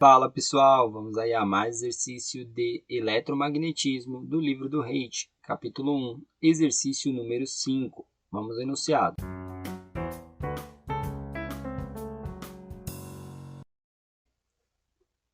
Fala pessoal, vamos aí a mais exercício de eletromagnetismo do livro do Reich, capítulo 1, exercício número 5. Vamos ao enunciado.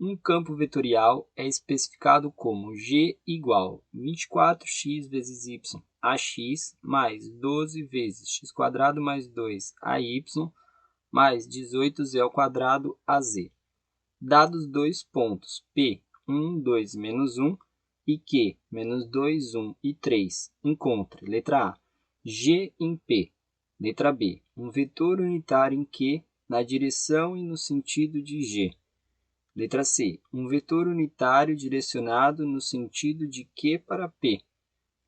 Um campo vetorial é especificado como G igual 24x vezes y ax mais 12 vezes x² mais 2ay mais 18z ao quadrado az. Dados dois pontos P, 1, 2, menos 1 e Q, menos 2, 1 e 3, encontre, letra A, G em P, letra B, um vetor unitário em Q na direção e no sentido de G. Letra C, um vetor unitário direcionado no sentido de Q para P.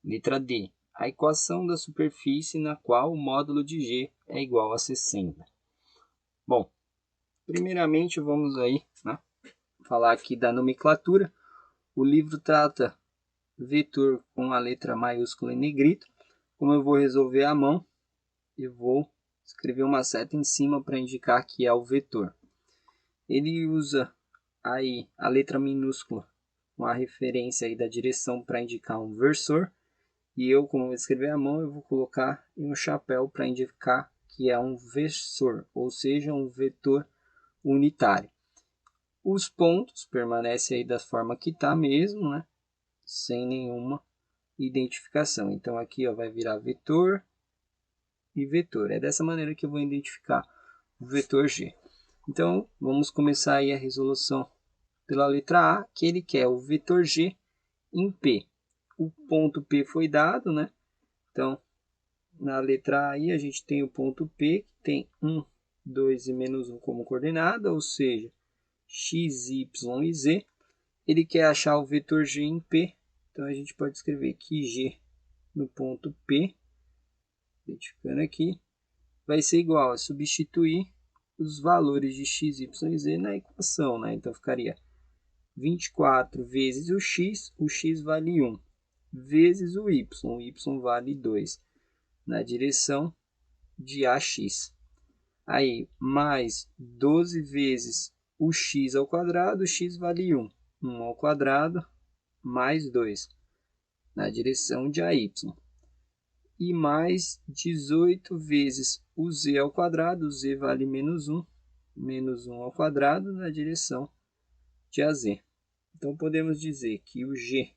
Letra D, a equação da superfície na qual o módulo de G é igual a 60. Bom, primeiramente vamos aí, falar aqui da nomenclatura. O livro trata vetor com a letra maiúscula em negrito. Como eu vou resolver à mão, eu vou escrever uma seta em cima para indicar que é o vetor. Ele usa aí a letra minúscula com a referência aí da direção para indicar um versor. E eu, como vou escrever à mão, eu vou colocar em um chapéu para indicar que é um versor, ou seja, um vetor unitário. Os pontos permanecem aí da forma que está mesmo, sem nenhuma identificação. Então, aqui vai virar vetor e vetor. É dessa maneira que eu vou identificar o vetor G. Então, vamos começar aí a resolução pela letra A, que ele quer o vetor G em P. O ponto P foi dado, Então, na letra A aí, a gente tem o ponto P, que tem 1, 2 e menos 1 como coordenada, ou seja, x, y e z. Ele quer achar o vetor G em P, então a gente pode escrever que G no ponto P, identificando aqui, vai ser igual a substituir os valores de x, y e z na equação. Então ficaria 24 vezes o x vale 1, vezes o y vale 2, na direção de AX. Aí, mais 12 vezes o x ao quadrado, o x vale 1. 1 ao quadrado, mais 2, na direção de AY. E mais 18 vezes o z ao quadrado, o z vale menos 1. Menos 1 ao quadrado, na direção de AZ. Então, podemos dizer que o G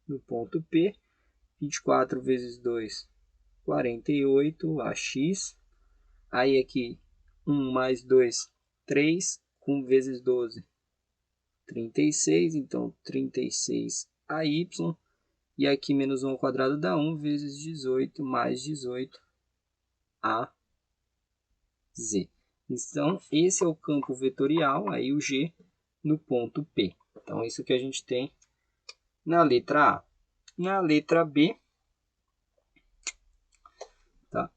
no ponto P, 24 vezes 2, 48, AX. Aí, aqui, 1 mais 2, 3, com vezes 12, 36, então 36 AY, e aqui menos 1 ao quadrado dá 1 vezes 18 mais 18 AZ. Então, esse é o campo vetorial, aí o G no ponto P. Então, isso que a gente tem na letra A. Na letra B,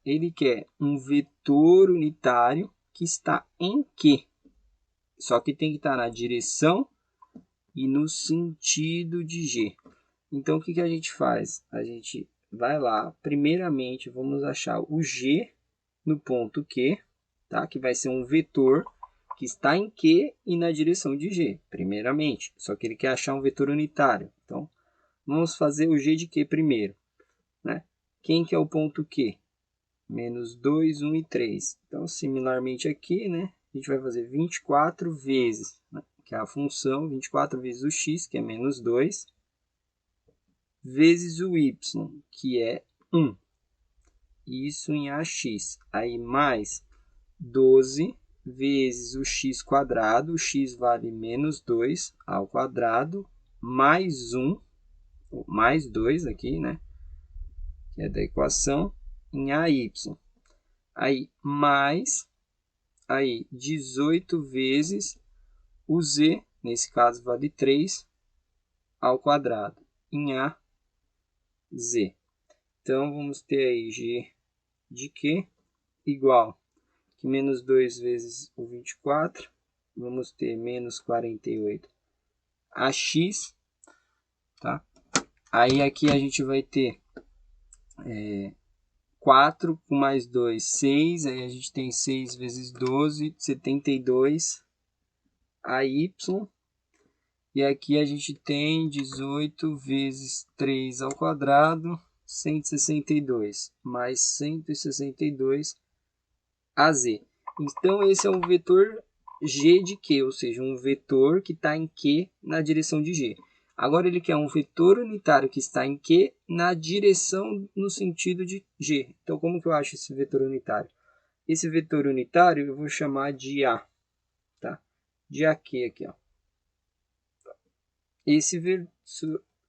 ele quer um vetor unitário que está em Q. Só que tem que estar na direção e no sentido de G. Então, o que a gente faz? A gente vai lá, primeiramente, vamos achar o G no ponto Q, que vai ser um vetor que está em Q e na direção de G, primeiramente. Só que ele quer achar um vetor unitário. Então, vamos fazer o G de Q primeiro. Quem que é o ponto Q? Menos 2, 1 e 3. Então, similarmente aqui, a gente vai fazer 24 vezes, que é a função, 24 vezes o x, que é menos 2, vezes o y, que é 1. Isso em AX. Aí, mais 12 vezes o x², o x vale menos 2 ao quadrado, mais 1, mais 2 aqui, que é da equação, em AY. Aí, mais 18 vezes o z, nesse caso vale 3, ao quadrado, em AZ. Então, vamos ter aí G de Q igual que menos 2 vezes o 24, vamos ter menos 48 AX, Aí aqui a gente vai ter 4 com mais 2, 6. Aí a gente tem 6 vezes 12, 72 AY E aqui a gente tem 18 vezes 3 ao quadrado, 162, mais 162 AZ. Então, esse é um vetor G de Q, ou seja, um vetor que está em Q na direção de G. Agora, ele quer um vetor unitário que está em Q na direção no sentido de G. Então, como que eu acho esse vetor unitário? Esse vetor unitário eu vou chamar de A, tá? De AQ aqui, ó. Esse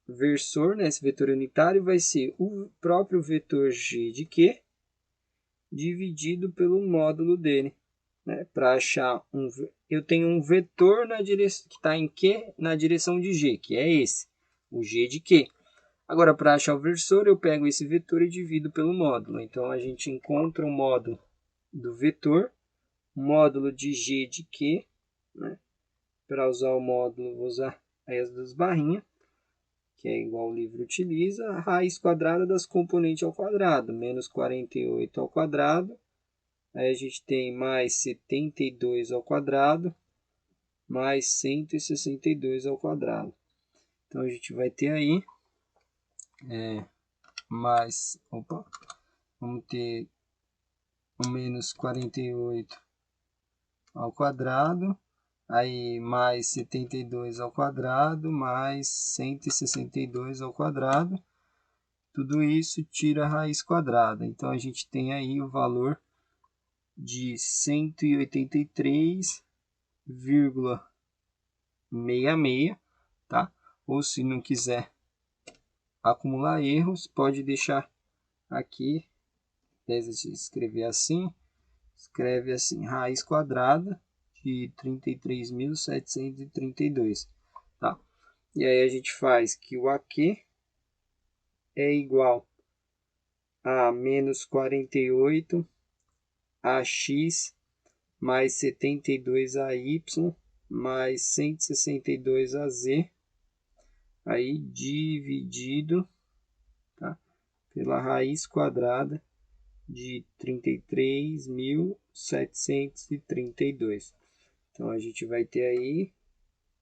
versor, né, esse vetor unitário, vai ser o próprio vetor G de Q dividido pelo módulo dele. Né? Para achar eu tenho um vetor na direção que está em Q na direção de G, que é esse, o G de Q. Agora, para achar o versor, eu pego esse vetor e divido pelo módulo. Então, a gente encontra o módulo do vetor, módulo de G de Q, né? Para usar o módulo, vou usar aí as duas barrinhas, que é igual o livro utiliza, a raiz quadrada das componentes ao quadrado, menos 48 ao quadrado, aí a gente tem mais 72 ao quadrado, mais 162 ao quadrado. Então, a gente vai ter aí, vamos ter o menos 48 ao quadrado, aí mais 72 ao quadrado, mais 162 ao quadrado. Tudo isso tira a raiz quadrada. Então, a gente tem aí o valor de 183,66, tá? Ou se não quiser acumular erros, pode deixar aqui, em vez de escrever assim, escreve assim, raiz quadrada de 33.732, tá? E aí a gente faz que o AQ é igual a menos 48 AX mais 72 AY mais 162 AZ, aí dividido, tá, pela raiz quadrada de 33.732. Então, a gente vai ter aí,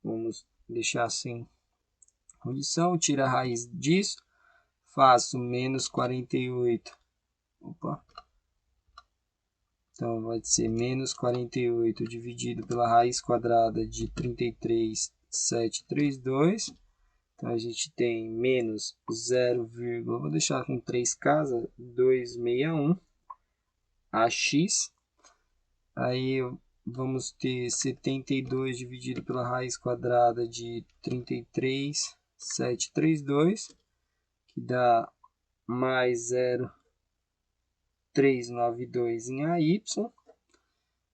vamos deixar sem condição, tira a raiz disso, faço menos 48, então vai ser menos 48 dividido pela raiz quadrada de 33.732, então a gente tem menos 0, vou deixar com 3 casas, 261, AX, aí vamos ter 72 dividido pela raiz quadrada de 33.732, que dá mais 0,392 em AY,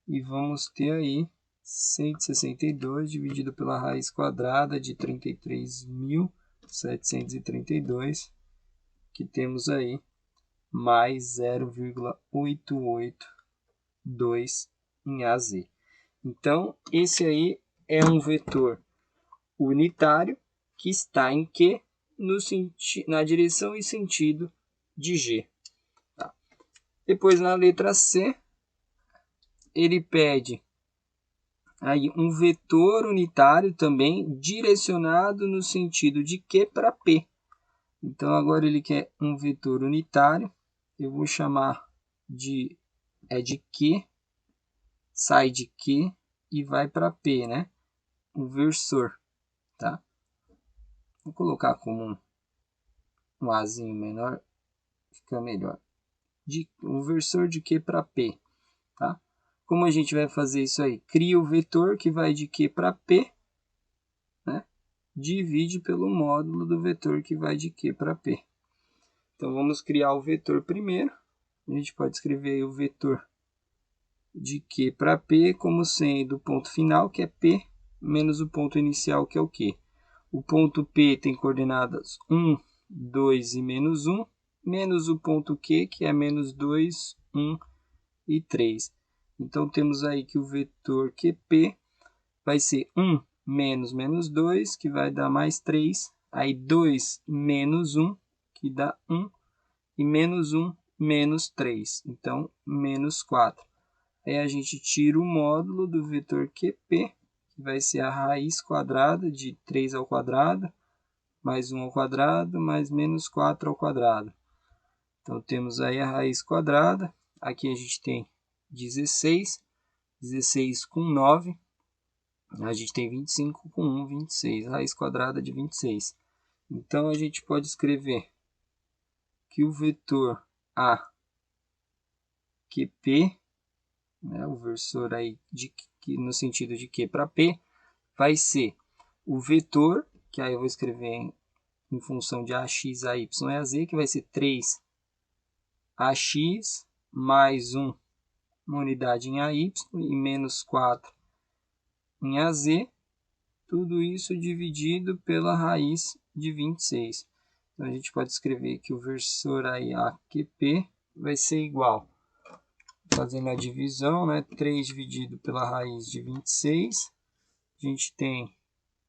e vamos ter aí 162 dividido pela raiz quadrada de 33.732, que temos aí mais 0,882 em AZ. Então, esse aí é um vetor unitário que está em Q na direção e sentido de G. Tá? Depois, na letra C, ele pede aí um vetor unitário também direcionado no sentido de Q para P. Então, agora ele quer um vetor unitário. Eu vou chamar de Q, sai de Q e vai para P, né? O versor, tá? Vou colocar como um Azinho menor, fica melhor. O versor de Q para P, tá? Como a gente vai fazer isso aí? Cria o vetor que vai de Q para P, né? Divide pelo módulo do vetor que vai de Q para P. Então, vamos criar o vetor primeiro. A gente pode escrever aí o vetor de Q para P como sendo o ponto final, que é P, menos o ponto inicial, que é o Q. O ponto P tem coordenadas 1, 2 e menos 1, menos o ponto Q, que é menos 2, 1 e 3. Então, temos aí que o vetor QP vai ser 1 menos menos 2, que vai dar mais 3. Aí 2 menos 1, que dá 1. E menos 1 menos 3. Então, menos 4. Aí a gente tira o módulo do vetor QP, que que vai ser a raiz quadrada de 3 ao quadrado, mais 1 ao quadrado, mais menos 4 ao quadrado. Então, temos aí a raiz quadrada. Aqui a gente tem 16. 16 com 9. A gente tem 25 com 1, 26. Raiz quadrada de 26. Então, a gente pode escrever que o vetor A, QP, né, o versor aí no sentido de Q para P, vai ser o vetor, que aí eu vou escrever em função de AX, AY e AZ, que vai ser 3AX mais 1, uma unidade em AY, e menos 4 em AZ, tudo isso dividido pela raiz de 26. Então, a gente pode escrever que o versor aí AQP vai ser igual, fazendo a divisão, né? 3 dividido pela raiz de 26, a gente tem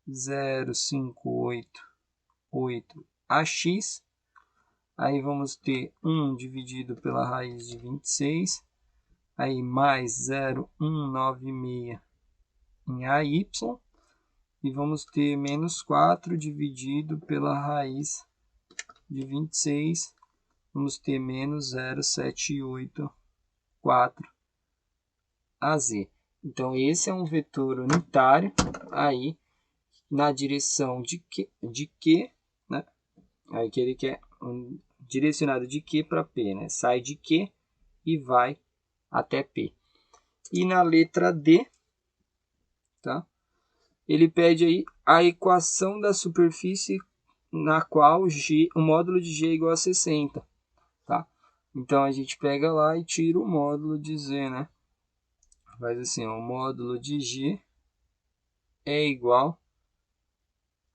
0,588 AX, aí vamos ter 1 dividido pela raiz de 26, aí mais 0,196 em AY, e vamos ter menos 4 dividido pela raiz de 26, vamos ter menos 0,784 AZ. Então, esse é um vetor unitário aí na direção de Q, né? Aí que ele quer direcionado de Q para P, né? Sai de Q e vai até P. E na letra D, tá? Ele pede aí a equação da superfície na qual o módulo de G é igual a 60, tá? Então, a gente pega lá e tira o módulo de Z, né? Faz assim, ó, o módulo de G é igual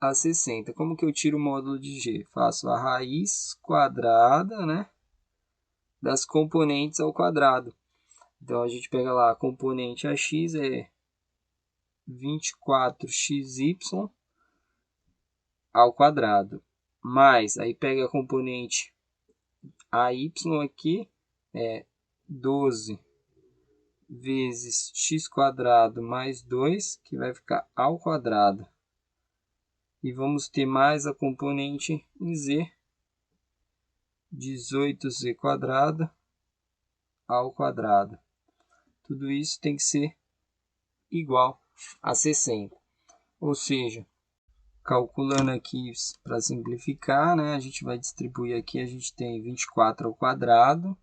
a 60. Como que eu tiro o módulo de G? Faço a raiz quadrada, né, das componentes ao quadrado. Então, a gente pega lá a componente AX é 24xy ao quadrado. Mais, aí pega a componente AY aqui, é 12 vezes x quadrado mais 2, que vai ficar ao quadrado. E vamos ter mais a componente em Z, 18z quadrado ao quadrado. Tudo isso tem que ser igual a 60. Ou seja, calculando aqui para simplificar, né, a gente vai distribuir aqui, a gente tem 24 ao quadrado,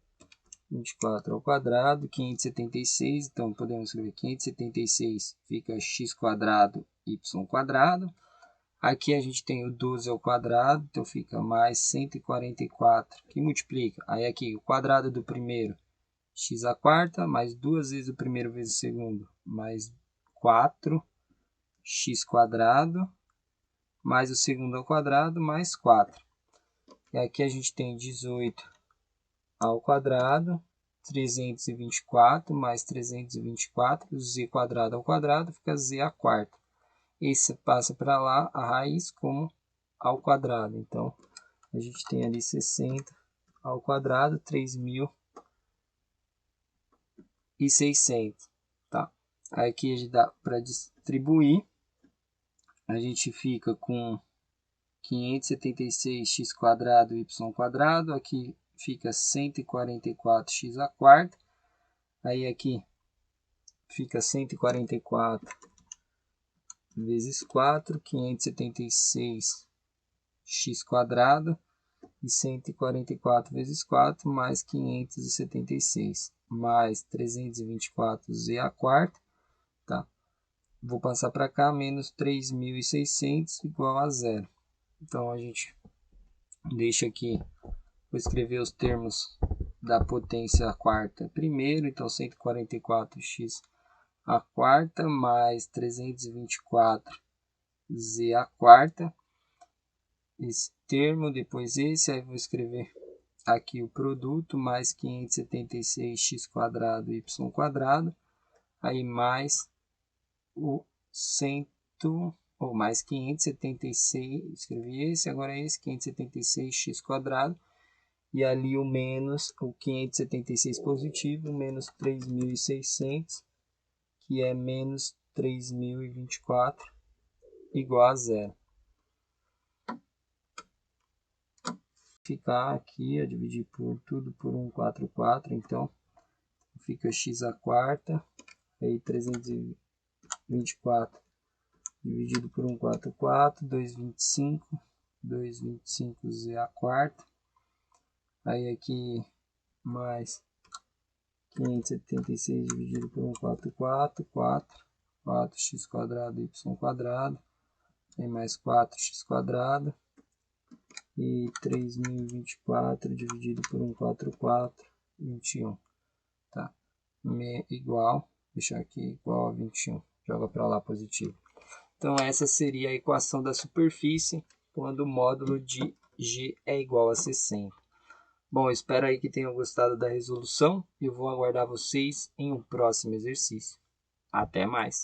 576, então podemos escrever 576 fica x quadrado, y quadrado. Aqui a gente tem o 12 ao quadrado, então fica mais 144, que multiplica. Aí aqui o quadrado do primeiro, x à quarta, mais 2 vezes o primeiro vezes o segundo, mais 4x quadrado, mais o segundo ao quadrado, mais 4. E aqui a gente tem 18 ao quadrado, 324 mais 324, z quadrado ao quadrado, fica z à quarta. Esse passa para lá a raiz como ao quadrado. Então, a gente tem ali 60 ao quadrado, 3.600. Tá? Aí aqui a gente dá para distribuir. A gente fica com 576x quadrado, y quadrado. Aqui fica 144x à quarta. Aí aqui fica 144 vezes 4, 576x quadrado, e 144 vezes 4, mais 576, mais 324z à quarta, tá? Vou passar para cá, menos 3.600 igual a zero. Então, a gente deixa aqui, vou escrever os termos da potência à quarta primeiro, então 144x à quarta mais 324z à quarta, esse termo, depois esse, aí vou escrever aqui o produto, mais 576x quadrado, y quadrado, aí mais o 100, ou mais 576, escrevi esse, agora esse, 576x quadrado, e ali o menos, o 576 positivo, menos 3.600, que é menos 3.024 igual a zero. Ficar aqui, dividir por tudo por 144, então fica x à quarta, aí 324 dividido por 144, 225, 225 z à quarta, aí aqui mais 576 dividido por 144, 4x quadrado y quadrado, aí mais 4x quadrado, e 3.024 dividido por 144, 21. Tá? Igual, deixar aqui igual a 21. Joga para lá positivo. Então essa seria a equação da superfície quando o módulo de G é igual a 60. Bom, espero aí que tenham gostado da resolução e eu vou aguardar vocês em um próximo exercício. Até mais!